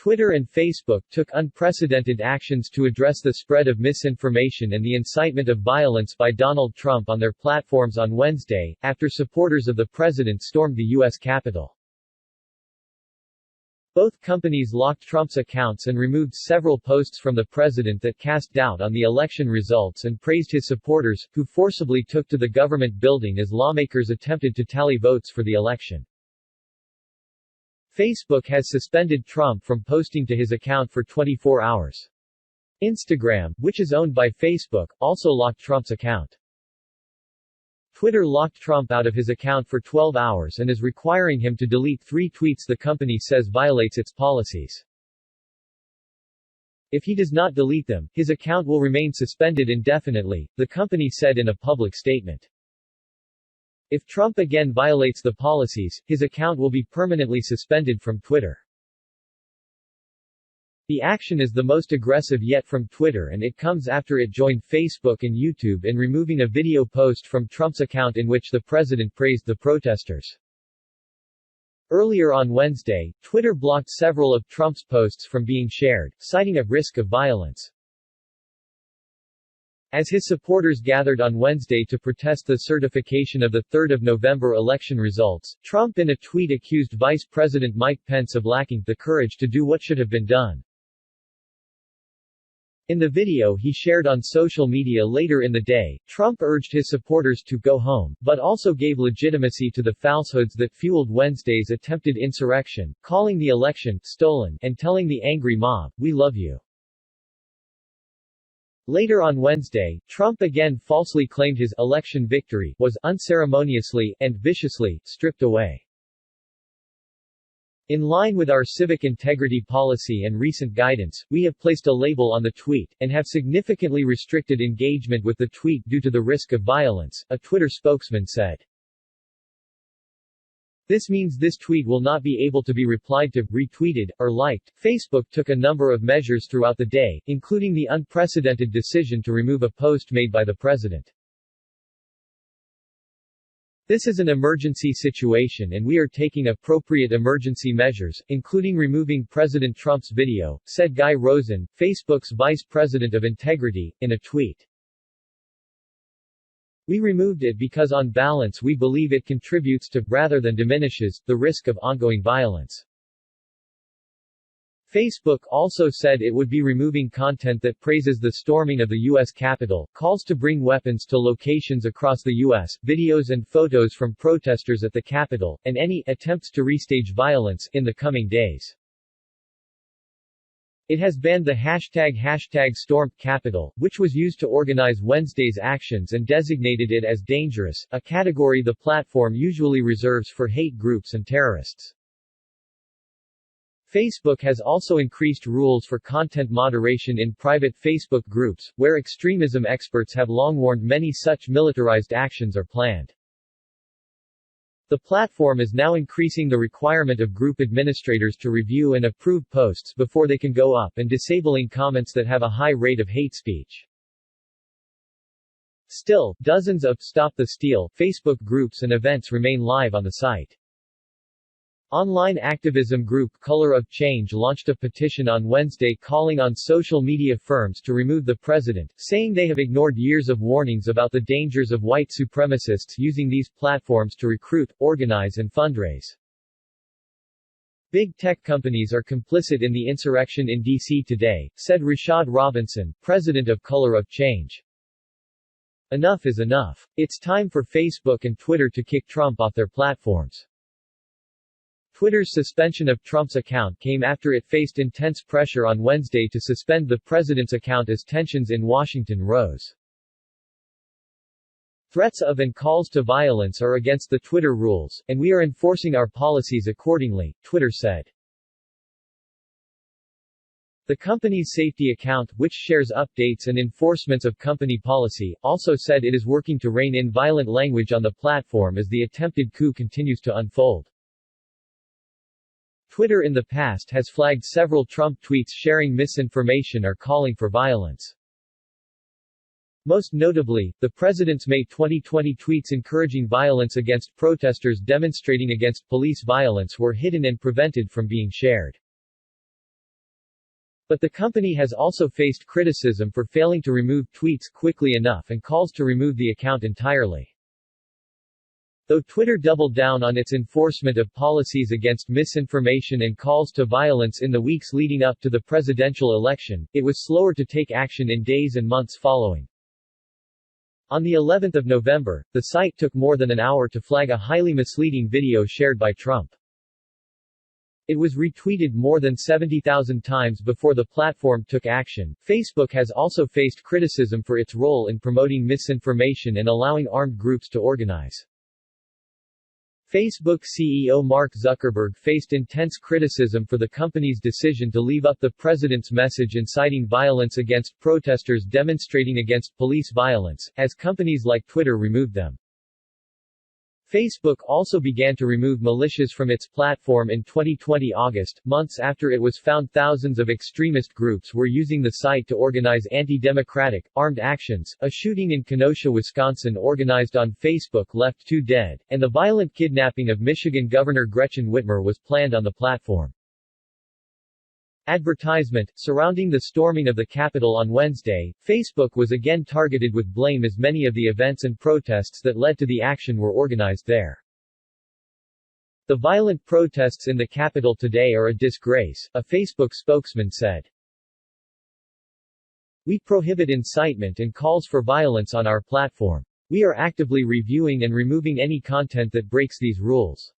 Twitter and Facebook took unprecedented actions to address the spread of misinformation and the incitement of violence by Donald Trump on their platforms on Wednesday, after supporters of the president stormed the U.S. Capitol. Both companies locked Trump's accounts and removed several posts from the president that cast doubt on the election results and praised his supporters, who forcibly took to the government building as lawmakers attempted to tally votes for the election. Facebook has suspended Trump from posting to his account for 24 hours. Instagram, which is owned by Facebook, also locked Trump's account. Twitter locked Trump out of his account for 12 hours and is requiring him to delete 3 tweets the company says violates its policies. If he does not delete them, his account will remain suspended indefinitely, the company said in a public statement. If Trump again violates the policies, his account will be permanently suspended from Twitter. The action is the most aggressive yet from Twitter, and it comes after it joined Facebook and YouTube in removing a video post from Trump's account in which the president praised the protesters. Earlier on Wednesday, Twitter blocked several of Trump's posts from being shared, citing a risk of violence. As his supporters gathered on Wednesday to protest the certification of the 3rd of November election results, Trump in a tweet accused Vice President Mike Pence of lacking the courage to do what should have been done. In the video he shared on social media later in the day, Trump urged his supporters to go home, but also gave legitimacy to the falsehoods that fueled Wednesday's attempted insurrection, calling the election stolen and telling the angry mob, "We love you." Later on Wednesday, Trump again falsely claimed his election victory was unceremoniously and viciously stripped away. In line with our civic integrity policy and recent guidance, we have placed a label on the tweet, and have significantly restricted engagement with the tweet due to the risk of violence, a Twitter spokesman said. This means this tweet will not be able to be replied to, retweeted, or liked. Facebook took a number of measures throughout the day, including the unprecedented decision to remove a post made by the president. This is an emergency situation and we are taking appropriate emergency measures, including removing President Trump's video, said Guy Rosen, Facebook's vice president of integrity, in a tweet. We removed it because on balance we believe it contributes to, rather than diminishes, the risk of ongoing violence. Facebook also said it would be removing content that praises the storming of the U.S. Capitol, calls to bring weapons to locations across the U.S., videos and photos from protesters at the Capitol, and any attempts to restage violence in the coming days. It has banned the hashtag #StormCapitol, which was used to organize Wednesday's actions, and designated it as dangerous, a category the platform usually reserves for hate groups and terrorists. Facebook has also increased rules for content moderation in private Facebook groups, where extremism experts have long warned many such militarized actions are planned. The platform is now increasing the requirement of group administrators to review and approve posts before they can go up and disabling comments that have a high rate of hate speech. Still, dozens of Stop the Steal Facebook groups and events remain live on the site. Online activism group Color of Change launched a petition on Wednesday calling on social media firms to remove the president, saying they have ignored years of warnings about the dangers of white supremacists using these platforms to recruit, organize and fundraise. Big tech companies are complicit in the insurrection in D.C. today, said Rashad Robinson, president of Color of Change. Enough is enough. It's time for Facebook and Twitter to kick Trump off their platforms. Twitter's suspension of Trump's account came after it faced intense pressure on Wednesday to suspend the president's account as tensions in Washington rose. Threats of and calls to violence are against the Twitter rules, and we are enforcing our policies accordingly, Twitter said. The company's safety account, which shares updates and enforcements of company policy, also said it is working to rein in violent language on the platform as the attempted coup continues to unfold. Twitter in the past has flagged several Trump tweets sharing misinformation or calling for violence. Most notably, the president's May 2020 tweets encouraging violence against protesters demonstrating against police violence were hidden and prevented from being shared. But the company has also faced criticism for failing to remove tweets quickly enough and calls to remove the account entirely. Though Twitter doubled down on its enforcement of policies against misinformation and calls to violence in the weeks leading up to the presidential election, it was slower to take action in days and months following. On the 11th of November, the site took more than an hour to flag a highly misleading video shared by Trump. It was retweeted more than 70,000 times before the platform took action. Facebook has also faced criticism for its role in promoting misinformation and allowing armed groups to organize. Facebook CEO Mark Zuckerberg faced intense criticism for the company's decision to leave up the president's message inciting violence against protesters demonstrating against police violence, as companies like Twitter removed them. Facebook also began to remove militias from its platform in 2020 August, months after it was found thousands of extremist groups were using the site to organize anti-democratic, armed actions. A shooting in Kenosha, Wisconsin organized on Facebook left 2 dead, and the violent kidnapping of Michigan Governor Gretchen Whitmer was planned on the platform. Advertisement surrounding the storming of the Capitol on Wednesday, Facebook was again targeted with blame as many of the events and protests that led to the action were organized there. The violent protests in the Capitol today are a disgrace, a Facebook spokesman said. We prohibit incitement and calls for violence on our platform. We are actively reviewing and removing any content that breaks these rules.